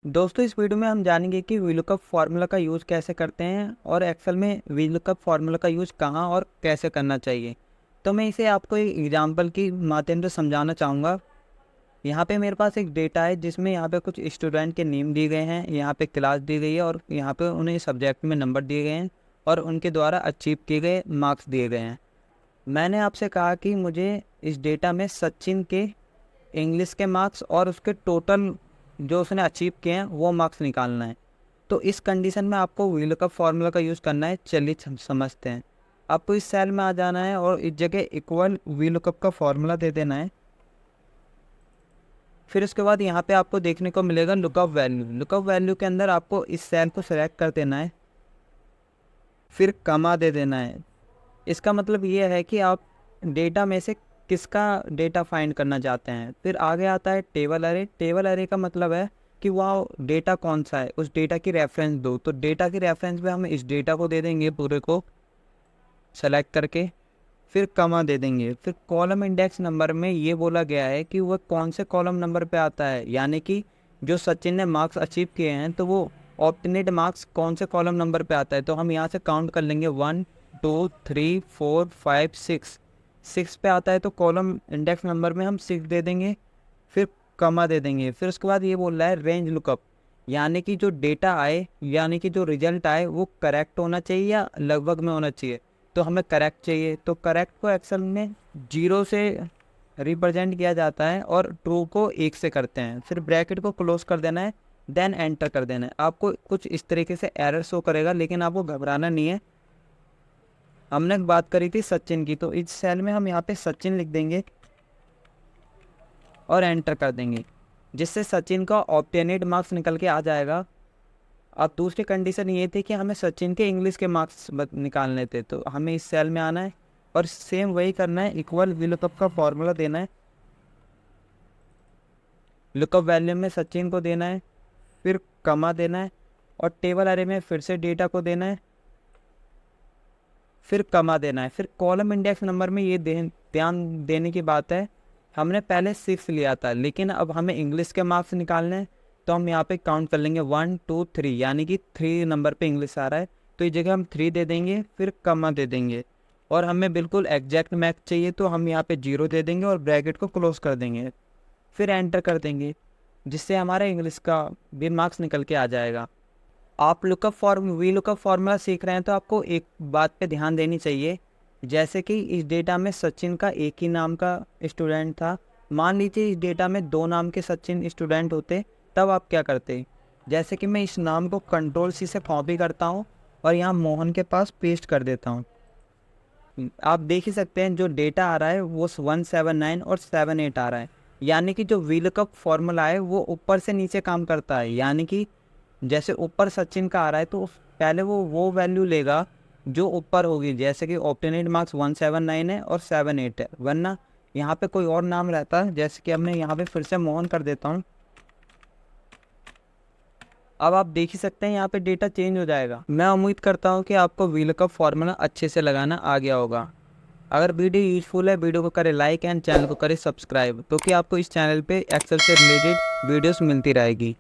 दोस्तों इस वीडियो में हम जानेंगे कि वीलुकअप फार्मूला का यूज़ कैसे करते हैं और एक्सेल में वीलुकअप फार्मूला का यूज़ कहाँ और कैसे करना चाहिए। तो मैं इसे आपको एक एग्जांपल की माध्यम से समझाना चाहूँगा। यहाँ पे मेरे पास एक डेटा है जिसमें यहाँ पे कुछ स्टूडेंट के नेम दिए गए हैं, यहाँ पे क्लास दी गई है और यहाँ पे उन्हें सब्जेक्ट में नंबर दिए गए हैं और उनके द्वारा अचीव किए गए मार्क्स दिए गए हैं। मैंने आपसे कहा कि मुझे इस डेटा में सचिन के इंग्लिश के मार्क्स और उसके टोटल जो उसने अचीव किए हैं वो मार्क्स निकालना है। तो इस कंडीशन में आपको वीलुकअप फार्मूला का यूज़ करना है। चलिए समझते हैं। आपको इस सेल में आ जाना है और इस जगह इक्वल वीलुकअप का फार्मूला दे देना है। फिर उसके बाद यहाँ पे आपको देखने को मिलेगा लुकअप वैल्यू। लुकअप वैल्यू के अंदर आपको इस सेल को सेलेक्ट कर देना है, फिर कमा दे देना है। इसका मतलब ये है कि आप डेटा में से किसका डेटा फाइंड करना चाहते हैं। फिर आगे आता है टेबल अरे। टेबल अरे का मतलब है कि वह डेटा कौन सा है, उस डेटा की रेफरेंस दो। तो डेटा की रेफरेंस में हम इस डेटा को दे देंगे पूरे को सेलेक्ट करके, फिर कमा दे देंगे। फिर कॉलम इंडेक्स नंबर में ये बोला गया है कि वह कौन से कॉलम नंबर पे आता है, यानी कि जो सचिन ने मार्क्स अचीव किए हैं तो वो ऑप्टिनेट मार्क्स कौन से कॉलम नंबर पे आता है। तो हम यहाँ से काउंट कर लेंगे 1 2 3 4 5 6। 6 पे आता है तो कॉलम इंडेक्स नंबर में हम 6 दे देंगे, फिर कमा दे देंगे। फिर उसके बाद ये बोल रहा है रेंज लुकअप, यानी कि जो डेटा आए यानी कि जो रिजल्ट आए वो करेक्ट होना चाहिए या लगभग में होना चाहिए। तो हमें करेक्ट चाहिए, तो करेक्ट को एक्सेल में 0 से रिप्रेजेंट किया जाता है और ट्रू को 1 से करते हैं। फिर ब्रैकेट को क्लोज कर देना है, देन एंटर कर देना है। आपको कुछ इस तरीके से एरर शो करेगा, लेकिन आपको घबराना नहीं है। हमने बात करी थी सचिन की, तो इस सेल में हम यहाँ पे सचिन लिख देंगे और एंटर कर देंगे, जिससे सचिन का ऑब्टेनेड मार्क्स निकल के आ जाएगा। अब दूसरी कंडीशन ये थी कि हमें सचिन के इंग्लिश के मार्क्स निकालने थे, तो हमें इस सेल में आना है और सेम वही करना है, इक्वल वीलुकअप का फॉर्मूला देना है। लुकअप वैल्यू में सचिन को देना है, फिर कमा देना है और टेबल अरे में फिर से डेटा को देना है, फिर कमा देना है। फिर कॉलम इंडेक्स नंबर में ये ध्यान देने की बात है, हमने पहले 6 लिया था लेकिन अब हमें इंग्लिश के मार्क्स निकालने हैं। तो हम यहाँ पे काउंट कर लेंगे 1 2 3, यानी कि 3 नंबर पे इंग्लिश आ रहा है तो इस जगह हम 3 दे देंगे, फिर कमा दे देंगे। और हमें बिल्कुल एग्जैक्ट मैच चाहिए तो हम यहाँ पे 0 दे देंगे और ब्रैकेट को क्लोज कर देंगे, फिर एंटर कर देंगे, जिससे हमारा इंग्लिश का भी मार्क्स निकल के आ जाएगा। आप वीलुकअप फार्मूला सीख रहे हैं तो आपको एक बात पे ध्यान देनी चाहिए। जैसे कि इस डेटा में सचिन का एक ही नाम का स्टूडेंट था। मान लीजिए इस डेटा में 2 नाम के सचिन स्टूडेंट होते, तब आप क्या करते। जैसे कि मैं इस नाम को कंट्रोल सी से कॉपी करता हूँ और यहाँ मोहन के पास पेस्ट कर देता हूँ। आप देख ही सकते हैं जो डेटा आ रहा है वो 179 और 78 आ रहा है, यानी कि जो वीलुकअप फार्मूला है वो ऊपर से नीचे काम करता है। यानी कि जैसे ऊपर सचिन का आ रहा है तो पहले वो वैल्यू लेगा जो ऊपर होगी। जैसे कि ऑप्टेनेड मार्क्स 179 है और 78 है, वरना यहाँ पे कोई और नाम रहता है। जैसे कि अब मैं यहाँ पे फिर से मोहन कर देता हूँ। अब आप देख ही सकते हैं यहाँ पे डेटा चेंज हो जाएगा। मैं उम्मीद करता हूँ कि आपको वीलुकअप फार्मूला अच्छे से लगाना आ गया होगा। अगर वीडियो यूजफुल है, वीडियो को करें लाइक एंड चैनल को करें सब्सक्राइब, क्योंकि आपको इस चैनल पे एक्सेल से रिलेटेड वीडियोस मिलती रहेगी।